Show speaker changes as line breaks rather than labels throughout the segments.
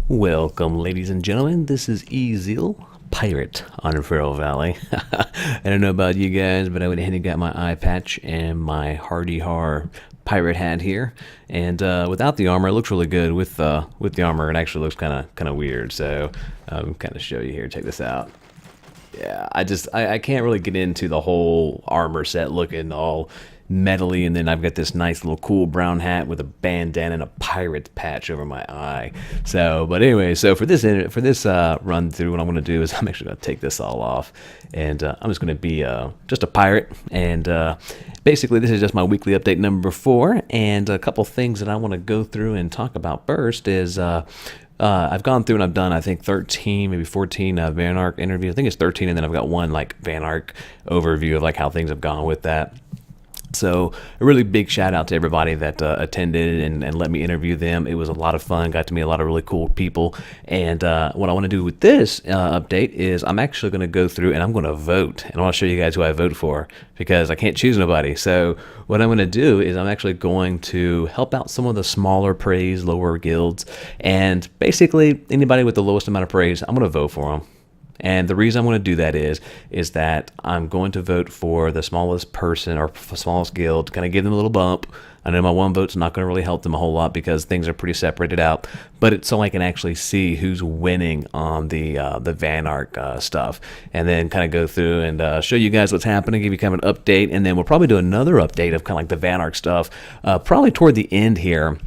Welcome, ladies and gentlemen. This is Eziel, pirate on Feral Valley. I don't know about you guys, but I went ahead and got my eye patch and my hardy har pirate hat here. And without the armor, it looks really good. With the armor, it actually looks kind of weird. So kind of show you here. Check this out. Yeah, I can't really get into the whole armor set looking all metally, and then I've got this nice little cool brown hat with a bandana and a pirate patch over my eye. So, but anyway, so for this run through, what I'm going to do is I'm actually going to take this all off, and I'm just going to be just a pirate. And basically, this is just my weekly update number 4, and a couple things that I want to go through and talk about first is. I've gone through and I've done, I think, 13, maybe 14 Van Ark interviews. I think it's 13, and then I've got one like Van Ark overview of like how things have gone with that. So a really big shout out to everybody that attended and let me interview them. It was a lot of fun. Got to meet a lot of really cool people. And what I want to do with this update is I'm actually going to go through and I'm going to vote. And I want to show you guys who I vote for because I can't choose nobody. So what I'm going to do is I'm actually going to help out some of the smaller praise, lower guilds. And basically anybody with the lowest amount of praise, I'm going to vote for them. And the reason I'm going to do that is that I'm going to vote for the smallest person or smallest guild, kind of give them a little bump. I know my one vote's not going to really help them a whole lot because things are pretty separated out, but it's so I can actually see who's winning on the Van Ark stuff, and then kind of go through and show you guys what's happening, give you kind of an update, and then we'll probably do another update of kind of like the Van Ark stuff, probably toward the end here.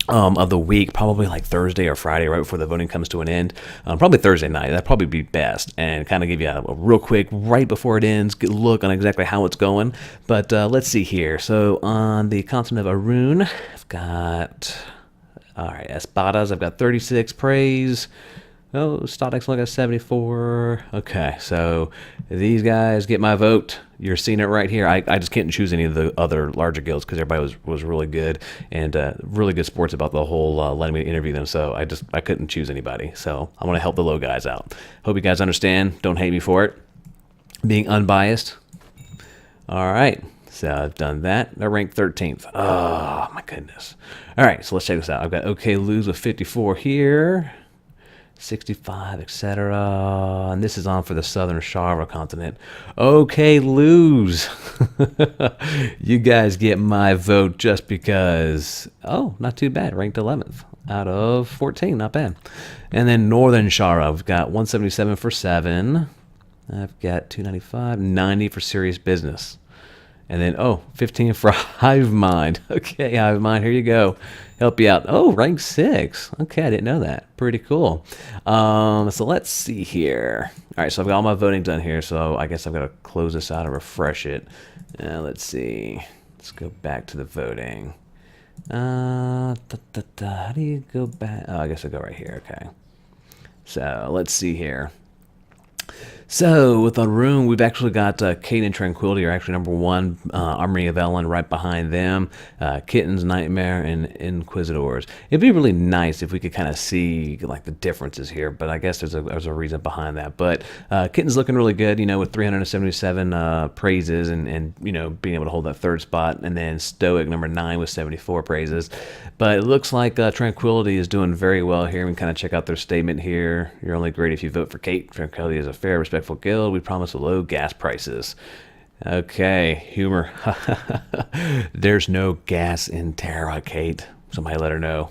Of the week, probably like Thursday or Friday, right before the voting comes to an end. Probably Thursday night. That'd probably be best, and kind of give you a real quick, right before it ends, good look on exactly how it's going. But let's see here. So on the continent of Arun, I've got all right, Espadas. I've got 36 praise. Oh, StatX only got 74. Okay, so these guys get my vote. You're seeing it right here. I just can't choose any of the other larger guilds because everybody was really good and really good sports about the whole letting me interview them. So I couldn't choose anybody. So I want to help the low guys out. Hope you guys understand. Don't hate me for it. Being unbiased. All right. So I've done that. I ranked 13th. Oh, my goodness. All right, so let's check this out. I've got OK Lose with 54 here. 65, etc. And this is on for the Southern Shara continent. Okay, lose. You guys get my vote just because. Oh, not too bad. Ranked 11th out of 14. Not bad. And then Northern Shara, I've got 177 for 7. I've got 295, 90 for Serious Business. And then, 15 for Hive Mind. Okay, Hive Mind, here you go. Help you out. Oh, rank 6. Okay, I didn't know that. Pretty cool. So let's see here. All right, so I've got all my voting done here, so I guess I've got to close this out and refresh it. Let's see. Let's go back to the voting. How do you go back? Oh, I guess I'll go right here. Okay. So let's see here. So with the room, we've actually got Kate and Tranquility are actually number 1, Armory of Ellen right behind them, Kittens, Nightmare, and Inquisitors. It'd be really nice if we could kind of see like the differences here, but I guess there's a reason behind that. But Kitten's looking really good, with 377 praises and being able to hold that 3rd spot, and then Stoic number 9 with 74 praises. But it looks like Tranquility is doing very well here. We can kind of check out their statement here. You're only great if you vote for Kate. Tranquility is a fair, respectful guild. We promise low gas prices. Okay, humor. There's no gas in Terra, Kate. Somebody let her know.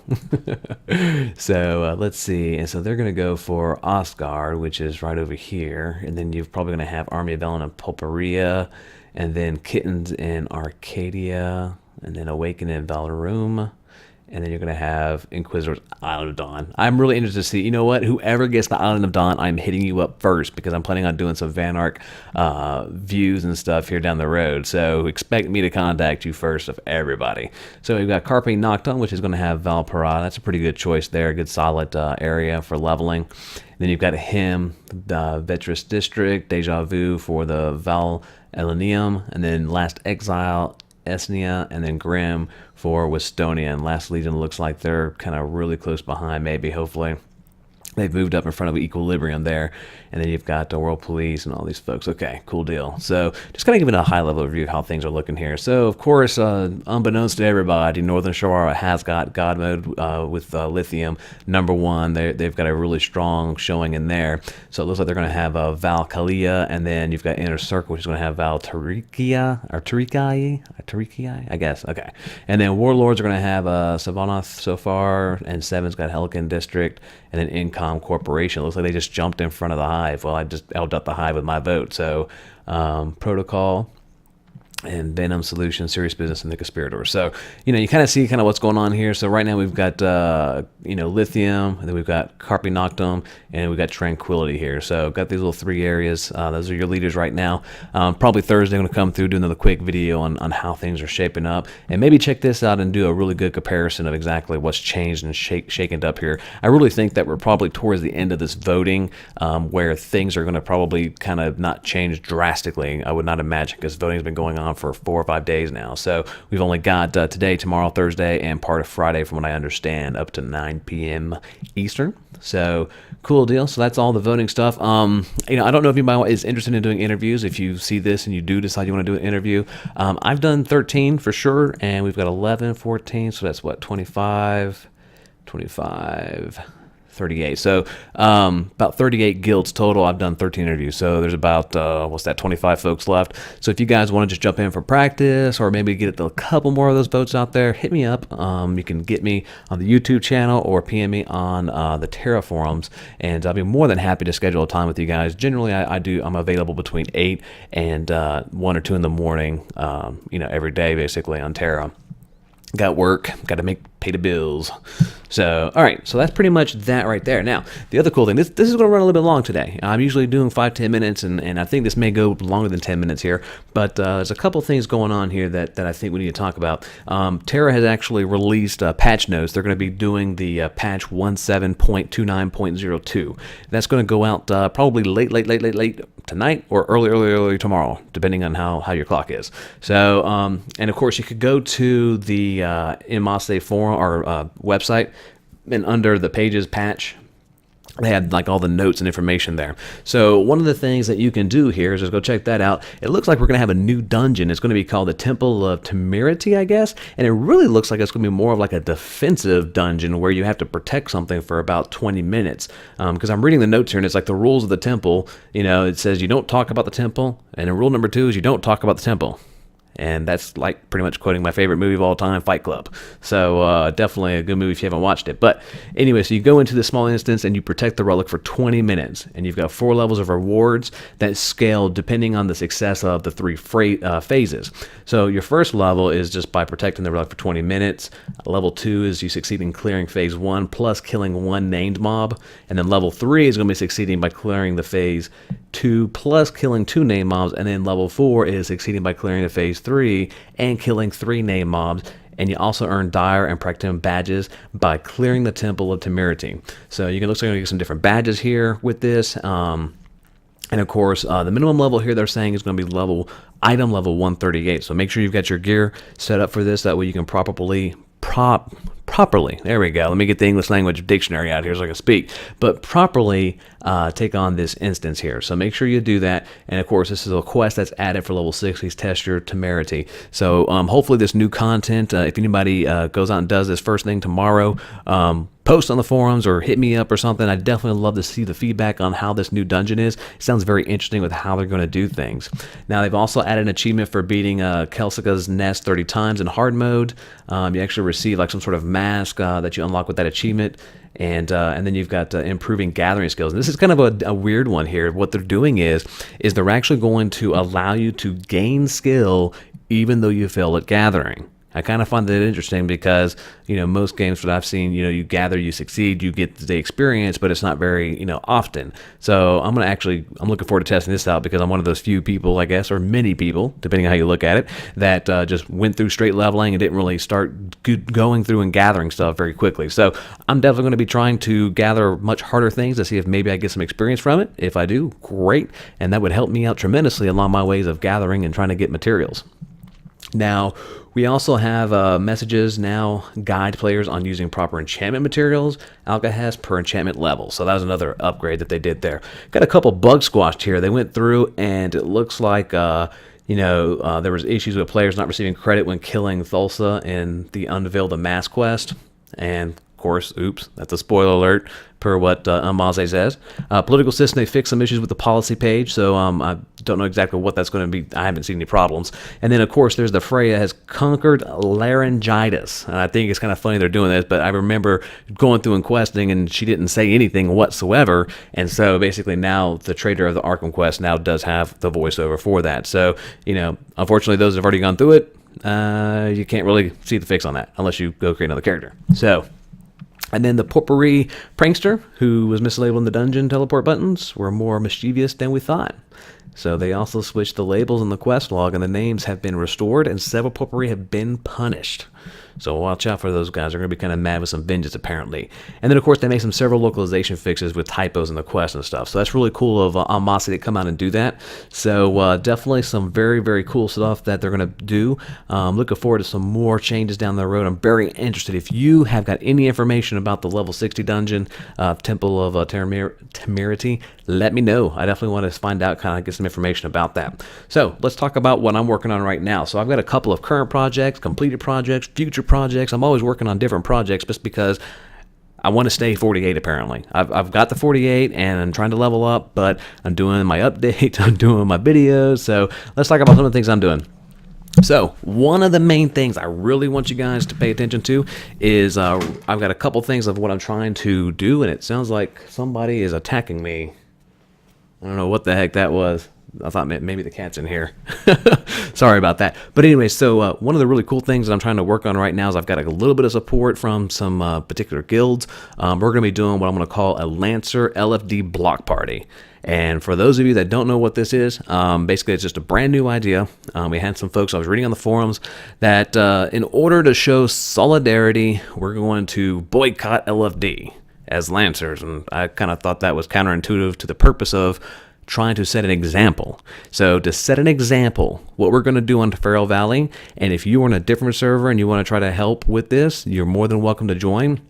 So let's see. And so they're going to go for Osgard, which is right over here. And then you're probably going to have Army of Ellen and Pulperia. And then Kittens in Arcadia. And then Awaken in Valorum. And then you're going to have Inquisitor's Island of Dawn. I'm really interested to see, you know what, whoever gets the Island of Dawn, I'm hitting you up first because I'm planning on doing some Van Ark views and stuff here down the road. So expect me to contact you first of everybody. So we've got Carpe Nocturne, which is going to have Valparaiso. That's a pretty good choice there, a good solid area for leveling. Then you've got Him, the Vetrus District, Deja Vu for the Val Elenium, and then Last Exile, Esnia, and then Grim for Westonia. And Last Legion looks like they're kind of really close behind, maybe, hopefully. They've moved up in front of Equilibrium there, and then you've got the World Police and all these folks. Okay, cool deal. So just kind of giving a high-level review of how things are looking here. So, of course, unbeknownst to everybody, Northern Shawara has got God mode with Lithium #1. They've got a really strong showing in there. So it looks like they're going to have Val Kalia, and then you've got Inner Circle, which is going to have Val Tarikai, I guess. Okay. And then Warlords are going to have Savanoth so far, and Seven's got Helican District, and then Incom Corporation. It looks like they just jumped in front of the Hive. Well, I just held up the Hive with my vote. So Protocol and Venom Solutions, Serious Business, and the Conspirators. So, you kind of see kind of what's going on here. So right now we've got, Lithium, and then we've got Carpe Noctum, and we've got Tranquility here. So got these little 3 areas. Those are your leaders right now. Probably Thursday I'm going to come through, do another quick video on how things are shaping up, and maybe check this out and do a really good comparison of exactly what's changed and shaken up here. I really think that we're probably towards the end of this voting, where things are going to probably kind of not change drastically. I would not imagine, because voting's been going on for 4 or 5 days now. So we've only got today, tomorrow, Thursday, and part of Friday, from what I understand, up to 9 p.m. Eastern. So cool deal. So that's all the voting stuff. I don't know if anybody is interested in doing interviews. If you see this and you do decide you want to do an interview, I've done 13 for sure, and we've got 11, 14. So that's what, 25, 38. So about 38 guilds total. I've done 13 interviews. So there's about, 25 folks left. So if you guys want to just jump in for practice, or maybe get a couple more of those votes out there, hit me up. You can get me on the YouTube channel or PM me on the Terra forums, and I'll be more than happy to schedule a time with you guys. Generally, I'm available between 8 and 1 or 2 in the morning, every day basically on Terra. Got work, got to pay the bills. So, all right, so that's pretty much that right there. Now, the other cool thing, this is going to run a little bit long today. I'm usually doing 5-10 minutes, and I think this may go longer than 10 minutes here, but there's a couple things going on here that I think we need to talk about. Terra has actually released patch notes. They're going to be doing the patch 17.29.02. That's going to go out probably late tonight, or early tomorrow, depending on how your clock is. So, and of course, you could go to the Imase forum or website, and under the pages patch, they had like all the notes and information there. So one of the things that you can do here is just go check that out. It looks like we're going to have a new dungeon. It's going to be called the Temple of Temerity, I guess. And it really looks like it's going to be more of like a defensive dungeon where you have to protect something for about 20 minutes. Because I'm reading the notes here, and it's like the rules of the temple. It says you don't talk about the temple. And then rule number 2 is you don't talk about the temple. And that's like pretty much quoting my favorite movie of all time, Fight Club. So definitely a good movie if you haven't watched it. But anyway, so you go into this small instance and you protect the relic for 20 minutes. And you've got 4 levels of rewards that scale depending on the success of the 3 phases. So your first level is just by protecting the relic for 20 minutes. Level 2 is you succeed in clearing phase 1 plus killing 1 named mob. And then level 3 is going to be succeeding by clearing the phase 2 plus killing 2 named mobs. And then level 4 is succeeding by clearing the phase 3 and killing 3 named mobs. And you also earn Dire and Practicum badges by clearing the Temple of Temerity. So you can look like you're going to get some different badges here with this. And of course, the minimum level here they're saying is going to be item level 138. So make sure you've got your gear set up for this. That way you can properly, there we go. Let me get the English language dictionary out here so I can speak. But properly take on this instance here. So make sure you do that. And of course, this is a quest that's added for level 60s, test your temerity. So hopefully this new content, if anybody goes out and does this first thing tomorrow, post on the forums or hit me up or something. I'd definitely love to see the feedback on how this new dungeon is. It sounds very interesting with how they're going to do things. Now, they've also added an achievement for beating Kelsika's Nest 30 times in hard mode. You actually receive like some sort of mask that you unlock with that achievement. And then you've got improving gathering skills. And this is kind of a weird one here. What they're doing is they're actually going to allow you to gain skill even though you fail at gathering. I kind of find that interesting because, most games that I've seen, you gather, you succeed, you get the experience, but it's not very, often. So I'm looking forward to testing this out because I'm one of those few people, I guess, or many people, depending on how you look at it, that just went through straight leveling and didn't really start going through and gathering stuff very quickly. So I'm definitely going to be trying to gather much harder things to see if maybe I get some experience from it. If I do, great. And that would help me out tremendously along my ways of gathering and trying to get materials. Now, we also have messages now guide players on using proper enchantment materials, alcohol per enchantment level. So that was another upgrade that they did there. Got a couple bug squashed here. They went through and it looks like there was issues with players not receiving credit when killing Thulsa in the Unveil the Mask quest. And of course, oops, that's a spoiler alert per what Amaze says. Political system, they fixed some issues with the policy page, so I don't know exactly what that's going to be. I haven't seen any problems. And then, of course, there's the Freya has conquered laryngitis. And I think it's kind of funny they're doing this, but I remember going through and questing, and she didn't say anything whatsoever. And so basically now the trader of the Arkham quest now does have the voiceover for that. So, unfortunately, those that have already gone through it, you can't really see the fix on that unless you go create another character. So... And then the Potpourri prankster, who was mislabeled in the dungeon teleport buttons, were more mischievous than we thought. So they also switched the labels in the quest log, and the names have been restored, and several Potpourri have been punished. So watch out for those guys. They're going to be kind of mad with some vengeance, apparently. And then, of course, they made some several localization fixes with typos in the quest and stuff. So that's really cool of Amasi to come out and do that. So definitely some very, very cool stuff that they're going to do. Looking forward to some more changes down the road. I'm very interested. If you have got any information about the level 60 dungeon, Temple of Temerity, let me know. I definitely want to find out, kind of get some information about that. So let's talk about what I'm working on right now. So I've got a couple of current projects, completed projects, future projects. I'm always working on different projects just because I want to stay 48 apparently. I've got the 48 and I'm trying to level up, but I'm doing my updates, I'm doing my videos. So let's talk about some of the things I'm doing. So one of the main things I really want you guys to pay attention to is I've got a couple things of what I'm trying to do, and it sounds like somebody is attacking me. I don't know what the heck that was. I thought maybe the cat's in here. Sorry about that. But anyway, so one of the really cool things that I'm trying to work on right now is I've got a little bit of support from some particular guilds. We're going to be doing what I'm going to call a Lancer LFD block party. And for those of you that don't know what this is, basically it's just a brand new idea. We had some folks, I was reading on the forums, that in order to show solidarity, we're going to boycott LFD as Lancers. And I kind of thought that was counterintuitive to the purpose of trying to set an example. So to set an example, what we're going to do on Feral Valley, and if you are on a different server and you want to try to help with this, you're more than welcome to join.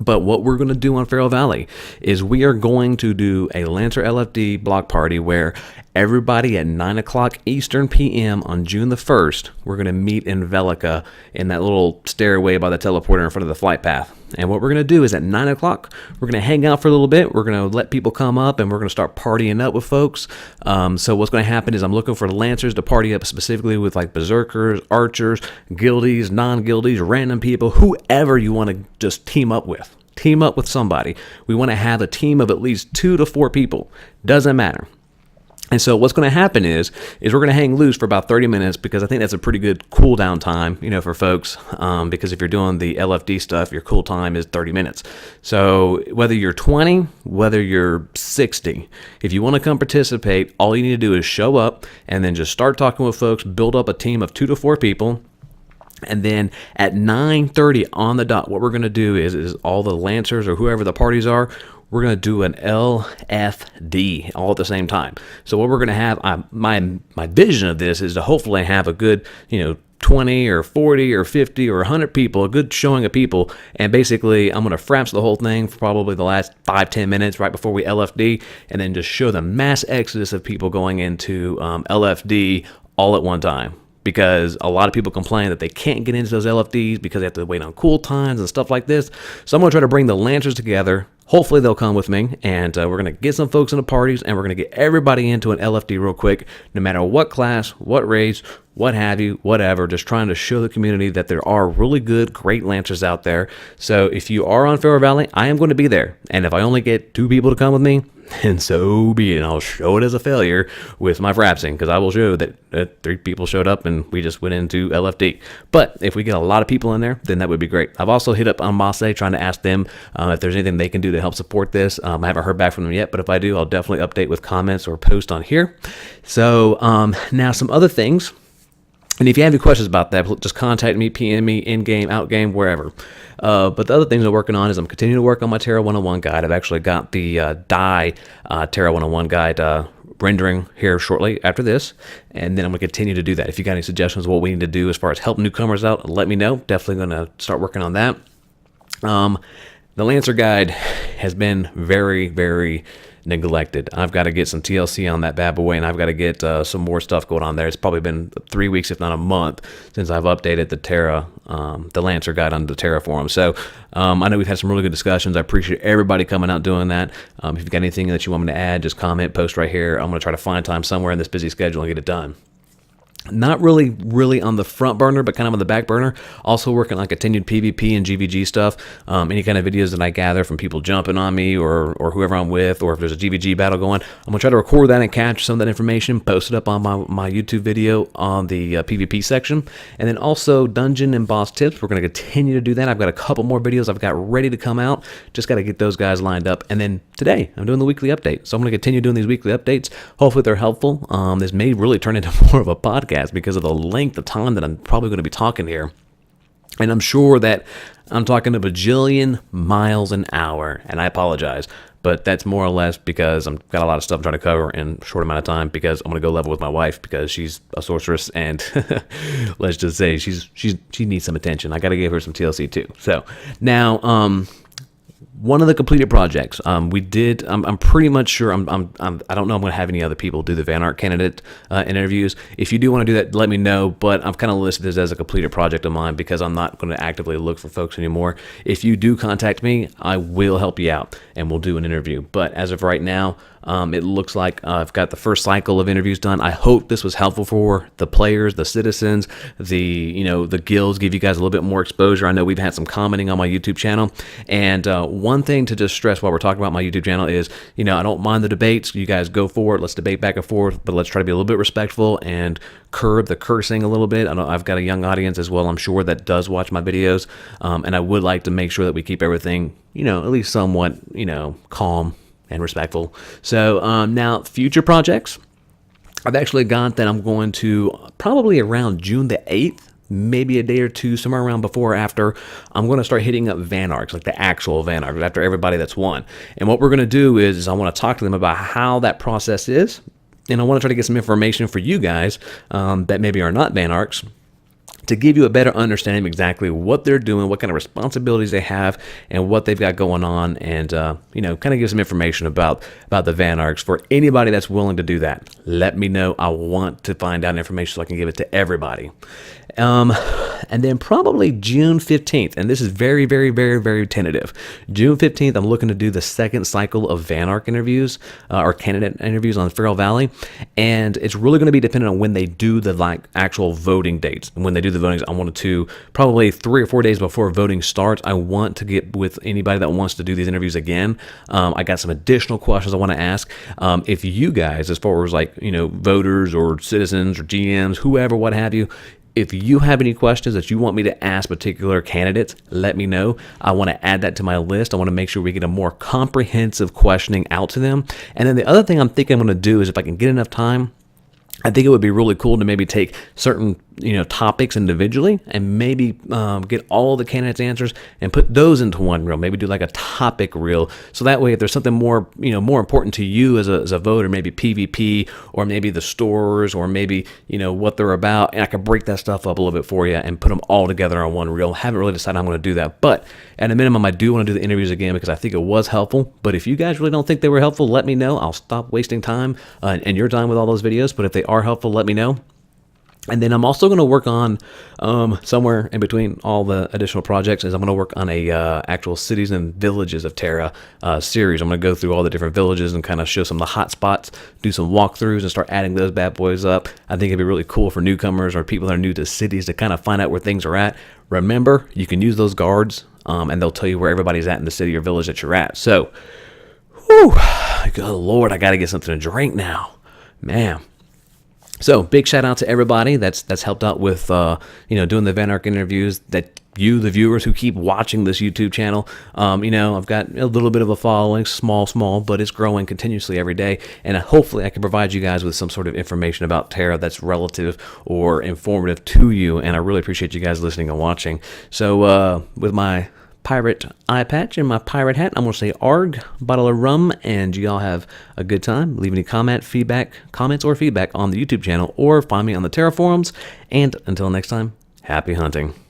But what we're going to do on Feral Valley is we are going to do a Lancer LFD block party where everybody at 9 o'clock Eastern PM on June the 1st, we're going to meet in Velica in that little stairway by the teleporter in front of the flight path. And what we're going to do is at 9 o'clock, we're going to hang out for a little bit. We're going to let people come up and we're going to start partying up with folks. So what's going to happen is I'm looking for the Lancers to party up specifically with like Berserkers, Archers, Guildies, non-Guildies, random people, whoever you want to just team up with. Team up with somebody. We want to have a team of at least 2 to 4 people. Doesn't matter. And so what's going to happen is we're going to hang loose for about 30 minutes because I think that's a pretty good cool down time, for folks. Because if you're doing the LFD stuff, your cool time is 30 minutes. So whether you're 20, whether you're 60, if you want to come participate, all you need to do is show up and then just start talking with folks, build up a team of 2 to 4 people. And then at 9:30 on the dot, what we're going to do is all the Lancers or whoever the parties are, we're going to do an LFD all at the same time. So what we're going to have, my vision of this is to hopefully have a good, 20 or 40 or 50 or 100 people, a good showing of people. And basically, I'm going to fraps the whole thing for probably the last 5-10 minutes right before we LFD, and then just show the mass exodus of people going into LFD all at one time. Because a lot of people complain that they can't get into those LFDs because they have to wait on cool times and stuff like this. So I'm going to try to bring the Lancers together. Hopefully they'll come with me, and we're going to get some folks into parties, and we're going to get everybody into an LFD real quick, no matter what class, what race, what have you, whatever, just trying to show the community that there are really good, great Lancers out there. So if you are on Feral Valley, I am going to be there. And if I only get 2 people to come with me, and so be it. And I'll show it as a failure with my frapsing, because I will show that 3 people showed up and we just went into LFD. But if we get a lot of people in there, then that would be great. I've also hit up Amase trying to ask them if there's anything they can do to help support this. I haven't heard back from them yet, but if I do, I'll definitely update with comments or post on here. So now some other things. And if you have any questions about that, just contact me, PM me, in-game, out-game, wherever. But the other things I'm working on is I'm continuing to work on my Terra 101 guide. I've actually got the Die Terra 101 guide rendering here shortly after this, and then I'm going to continue to do that. If you got any suggestions of what we need to do as far as help newcomers out, let me know. Definitely going to start working on that. The Lancer guide has been very, very neglected. I've got to get some TLC on that bad boy, and I've got to get some more stuff going on there. It's probably been 3 weeks, if not a month, since I've updated the Lancer guide on the Terra forum. So I know we've had some really good discussions. I appreciate everybody coming out doing that. If you've got anything that you want me to add, just comment, post right here. I'm going to try to find time somewhere in this busy schedule and get it done. Not really on the front burner, but kind of on the back burner. Also working on continued PvP and GVG stuff. Any kind of videos that I gather from people jumping on me or whoever I'm with, or if there's a GVG battle going, I'm going to try to record that and catch some of that information, post it up on my YouTube video on the PvP section. And then also dungeon and boss tips. We're going to continue to do that. I've got a couple more videos I've got ready to come out. Just got to get those guys lined up. And then today, I'm doing the weekly update. So I'm going to continue doing these weekly updates. Hopefully they're helpful. This may really turn into more of a podcast because of the length of time that I'm probably going to be talking here. And I'm sure that I'm talking a bajillion miles an hour, and I apologize, but that's more or less because I've got a lot of stuff I'm trying to cover in a short amount of time, because I'm going to go level with my wife because she's a sorceress, and let's just say she needs some attention. I got to give her some TLC too. So now, one of the completed projects, we did. I'm pretty much sure. I don't know. I'm going to have any other people do the Van Ark candidate interviews. If you do want to do that, let me know. But I've kind of listed this as a completed project of mine because I'm not going to actively look for folks anymore. If you do contact me, I will help you out and we'll do an interview. But as of right now, it looks like I've got the first cycle of interviews done. I hope this was helpful for the players, the citizens, the guilds, give you guys a little bit more exposure. I know we've had some commenting on my YouTube channel, and one thing to just stress while we're talking about my YouTube channel is, I don't mind the debates. You guys go for it. Let's debate back and forth, but let's try to be a little bit respectful and curb the cursing a little bit. I know I've got a young audience as well, I'm sure, that does watch my videos, and I would like to make sure that we keep everything, at least somewhat, calm and respectful. So now future projects, I've actually got that I'm going to probably around June the 8th, maybe a day or two, somewhere around before or after, I'm going to start hitting up Van Arks, like the actual Van Arks, after everybody that's won. And what we're going to do is I want to talk to them about how that process is, and I want to try to get some information for you guys that maybe are not Van Arks, to give you a better understanding of exactly what they're doing, what kind of responsibilities they have, and what they've got going on, and kind of give some information about the Van Arks for anybody that's willing to do that. Let me know. I want to find out information so I can give it to everybody. And then probably June 15th, and this is very, very, very, very tentative. June 15th, I'm looking to do the second cycle of Van Ark interviews, or candidate interviews on Feral Valley, and it's really going to be dependent on when they do the actual voting dates. And when they do the votings, I wanted to probably 3 or 4 days before voting starts, I want to get with anybody that wants to do these interviews again. I got some additional questions I want to ask. If you guys, as far as voters or citizens or GMs, whoever, what have you, if you have any questions that you want me to ask particular candidates, let me know. I want to add that to my list. I want to make sure we get a more comprehensive questioning out to them. And then the other thing I'm thinking I'm going to do is, if I can get enough time, I think it would be really cool to maybe take certain topics individually and maybe get all the candidates' answers and put those into one reel. Maybe do like a topic reel, so that way if there's something more more important to you as a voter, maybe PvP, or maybe the stores, or maybe what they're about, and I can break that stuff up a little bit for you and put them all together on one reel. Haven't really decided how I'm going to do that, but at a minimum I do want to do the interviews again because I think it was helpful. But if you guys really don't think they were helpful, let me know. I'll stop wasting time and your time with all those videos. But if they are helpful, let me know. And then I'm also going to work on, somewhere in between all the additional projects, is I'm going to work on a actual cities and villages of Terra series. I'm going to go through all the different villages and kind of show some of the hot spots, do some walkthroughs, and start adding those bad boys up. I think it'd be really cool for newcomers or people that are new to cities to kind of find out where things are at. Remember, you can use those guards, and they'll tell you where everybody's at in the city or village that you're at. So, whew, good Lord, I got to get something to drink now, man. So big shout out to everybody that's helped out with doing the Van Ark interviews. That you, the viewers who keep watching this YouTube channel, I've got a little bit of a following, small, but it's growing continuously every day. And hopefully I can provide you guys with some sort of information about Terra that's relative or informative to you. And I really appreciate you guys listening and watching. So with my pirate eye patch and my pirate hat. I'm going to say arg, bottle of rum, and you all have a good time. Leave any comments or feedback on the YouTube channel, or find me on the Terra forums. And until next time, happy hunting.